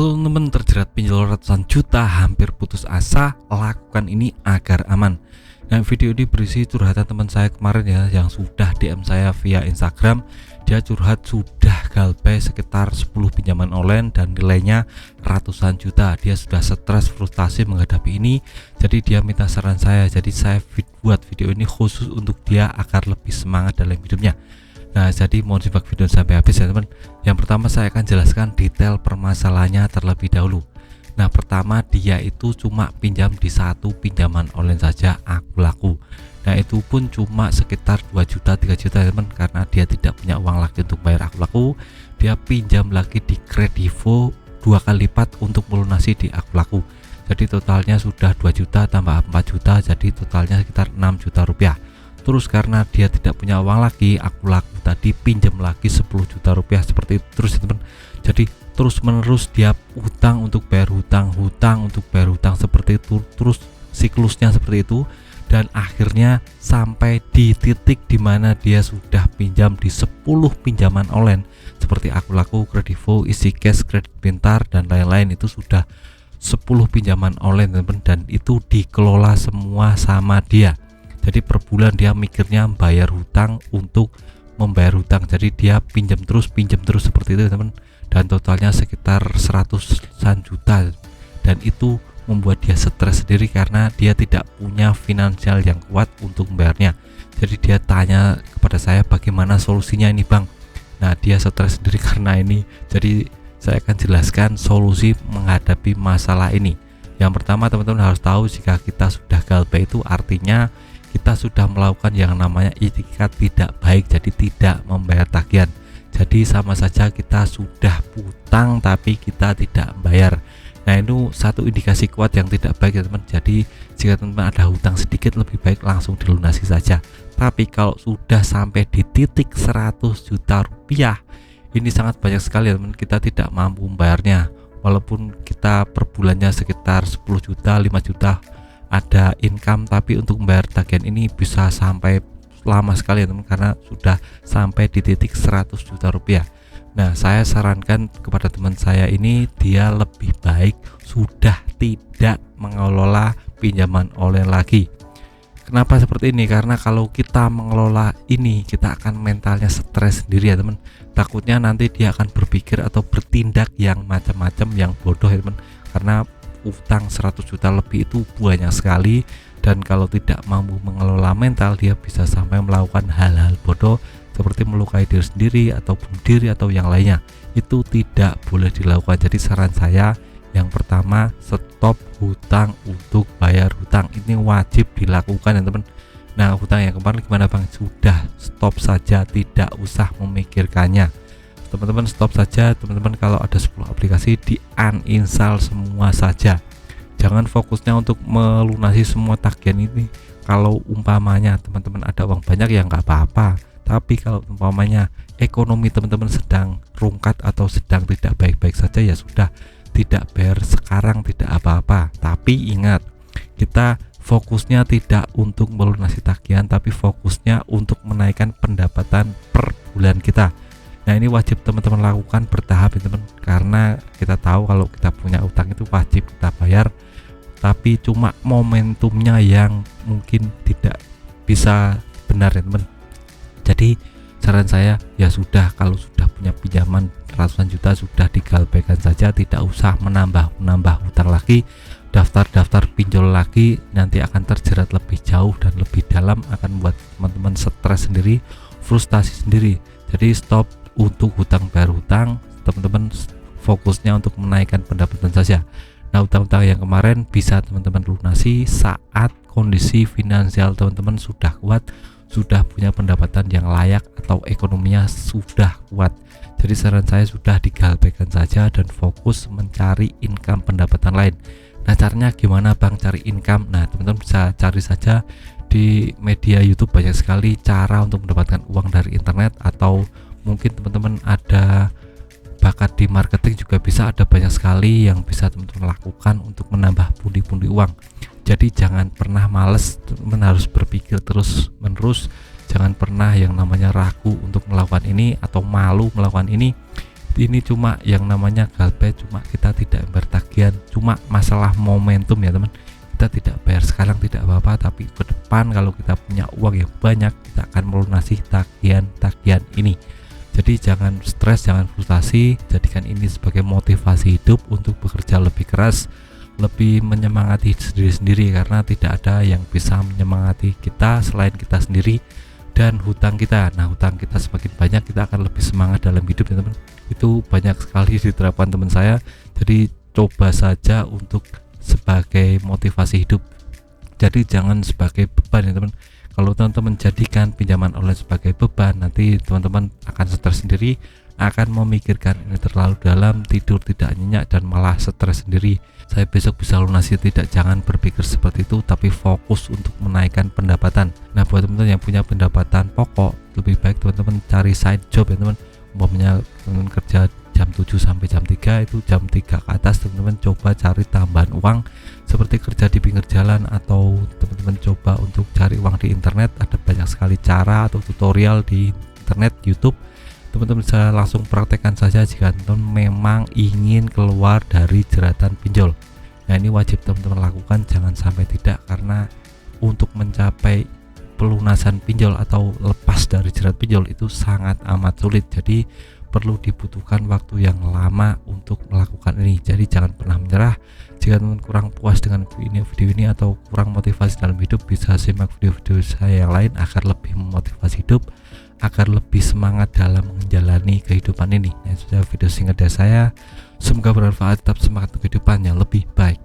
Halo teman-teman, terjerat pinjol ratusan juta, hampir putus asa, lakukan ini agar aman. Nah, video ini berisi curhatan teman saya kemarin ya, yang sudah DM saya via Instagram. Dia curhat sudah galbay sekitar 10 pinjaman online dan nilainya ratusan juta. Dia sudah stres, frustasi menghadapi ini. Jadi dia minta saran saya. Jadi saya buat video ini khusus untuk dia agar lebih semangat dalam hidupnya. Nah, jadi mohon simak video sampai habis ya teman. Yang pertama saya akan jelaskan detail permasalahannya terlebih dahulu. Nah, pertama dia itu cuma pinjam di satu pinjaman online saja Aku Laku. Nah, itu pun cuma sekitar 2 juta 3 juta teman, karena dia tidak punya uang lagi untuk bayar Aku Laku. Dia pinjam lagi di Kredivo 2 kali lipat untuk melunasi di Aku Laku. Jadi totalnya sudah 2 juta tambah 4 juta, jadi totalnya sekitar 6 juta rupiah. Terus karena dia tidak punya uang lagi, Aku Laku tadi pinjam lagi 10 juta rupiah seperti itu terus teman. Jadi terus menerus dia hutang untuk bayar hutang, hutang untuk bayar hutang seperti itu, terus siklusnya seperti itu. Dan akhirnya sampai di titik dimana dia sudah pinjam di 10 pinjaman online seperti Aku Laku, Kredivo, EasyCash, Kredit Pintar dan lain-lain. Itu sudah 10 pinjaman online teman, dan itu dikelola semua sama dia. Jadi per bulan dia mikirnya bayar hutang untuk membayar hutang. Jadi dia pinjam terus seperti itu teman, dan totalnya sekitar 100-an juta. Dan itu membuat dia stres sendiri karena dia tidak punya finansial yang kuat untuk membayarnya. Jadi dia tanya kepada saya, bagaimana solusinya ini bang? Nah, dia stres sendiri karena ini. Jadi saya akan jelaskan solusi menghadapi masalah ini. Yang pertama teman-teman harus tahu, jika kita sudah galbay itu artinya kita sudah melakukan yang namanya itikat tidak baik, jadi tidak membayar tagihan. Jadi sama saja kita sudah hutang tapi kita tidak membayar. Nah, itu satu indikasi kuat yang tidak baik ya teman. Jadi jika teman-teman ada hutang sedikit, lebih baik langsung dilunasi saja. Tapi kalau sudah sampai di titik 100 juta rupiah, ini sangat banyak sekali ya teman, kita tidak mampu membayarnya. Walaupun kita per bulannya sekitar 10 juta 5 juta ada income, tapi untuk membayar tagihan ini bisa sampai lama sekali ya teman, karena sudah sampai di titik 100 juta rupiah. Nah, saya sarankan kepada teman saya ini, dia lebih baik sudah tidak mengelola pinjaman online lagi. Kenapa seperti ini? Karena kalau kita mengelola ini, kita akan mentalnya stres sendiri ya teman. Takutnya nanti dia akan berpikir atau bertindak yang macam-macam, yang bodoh ya teman, karena utang 100 juta lebih itu banyak sekali. Dan kalau tidak mampu mengelola mental, dia bisa sampai melakukan hal-hal bodoh seperti melukai diri sendiri atau bunuh diri atau yang lainnya. Itu tidak boleh dilakukan. Jadi saran saya, yang pertama, stop hutang untuk bayar hutang. Ini wajib dilakukan ya teman. Nah, hutang yang kemarin gimana bang? Sudah stop saja, tidak usah memikirkannya. Teman-teman stop saja teman-teman. Kalau ada 10 aplikasi, di uninstall semua saja. Jangan fokusnya untuk melunasi semua tagihan ini. Kalau umpamanya teman-teman ada uang banyak ya nggak apa-apa, tapi kalau umpamanya ekonomi teman-teman sedang rungkat atau sedang tidak baik-baik saja, ya sudah, tidak bayar sekarang tidak apa-apa. Tapi ingat, kita fokusnya tidak untuk melunasi tagihan, tapi fokusnya untuk menaikkan pendapatan per bulan kita. Nah, ini wajib teman-teman lakukan bertahap ya teman, karena kita tahu kalau kita punya utang itu wajib kita bayar, tapi cuma momentumnya yang mungkin tidak bisa benar ya teman. Jadi saran saya, ya sudah, kalau sudah punya pinjaman ratusan juta, sudah digalbaikan saja, tidak usah menambah hutang lagi, daftar pinjol lagi, nanti akan terjerat lebih jauh dan lebih dalam, akan membuat teman-teman stres sendiri, frustasi sendiri. Jadi stop untuk hutang bayar hutang, teman-teman fokusnya untuk menaikkan pendapatan saja. Nah, hutang-hutang yang kemarin bisa teman-teman lunasi saat kondisi finansial teman-teman sudah kuat, sudah punya pendapatan yang layak atau ekonominya sudah kuat. Jadi saran saya, sudah digalbaikan saja dan fokus mencari income pendapatan lain. Nah, caranya gimana bang cari income? Nah, teman-teman bisa cari saja di media YouTube, banyak sekali cara untuk mendapatkan uang dari internet, atau mungkin teman-teman ada bakat di marketing juga bisa, ada banyak sekali yang bisa teman-teman lakukan untuk menambah pundi-pundi uang. Jadi jangan pernah males, teman harus berpikir terus menerus. Jangan pernah yang namanya ragu untuk melakukan ini atau malu melakukan ini. Ini cuma yang namanya galbay, cuma kita tidak kebahagiaan, cuma masalah momentum ya teman. Kita tidak bayar sekarang tidak apa-apa, tapi ke depan kalau kita punya uang yang banyak, kita akan melunasi tagihan-tagihan ini. Jadi jangan stres, jangan frustasi, jadikan ini sebagai motivasi hidup untuk bekerja lebih keras, lebih menyemangati diri sendiri, karena tidak ada yang bisa menyemangati kita selain kita sendiri dan hutang kita. Nah, hutang kita semakin banyak, kita akan lebih semangat dalam hidup ya teman. Itu banyak sekali diterapkan teman saya. Jadi coba saja untuk sebagai motivasi hidup, jadi jangan sebagai beban ya teman. Kalau teman-teman jadikan pinjaman online sebagai beban, nanti teman-teman akan stres sendiri, akan memikirkan ini terlalu dalam, tidur tidak nyenyak, dan malah stres sendiri. Saya besok bisa lunasi, tidak, jangan berpikir seperti itu, tapi fokus untuk menaikkan pendapatan. Nah, buat teman-teman yang punya pendapatan pokok, lebih baik teman-teman cari side job ya teman. Umpamanya teman kerja jam 7 sampai jam 3, itu jam 3 ke atas teman-teman coba cari tambahan uang seperti kerja di pinggir jalan, atau teman-teman coba untuk cari uang di internet. Ada banyak sekali cara atau tutorial di internet, YouTube. Teman-teman bisa langsung praktekkan saja jika teman-teman memang ingin keluar dari jeratan pinjol. Nah, ini wajib teman-teman lakukan, jangan sampai tidak, karena untuk mencapai pelunasan pinjol atau lepas dari jerat pinjol itu sangat amat sulit. Jadi perlu dibutuhkan waktu yang lama untuk melakukan ini. Jadi jangan pernah menyerah. Jika teman kurang puas dengan video ini atau kurang motivasi dalam hidup, bisa simak video-video saya yang lain agar lebih memotivasi hidup, agar lebih semangat dalam menjalani kehidupan ini. Nah, itu saja video singkat dari saya. Semoga bermanfaat. Tetap semangat untuk kehidupan yang lebih baik.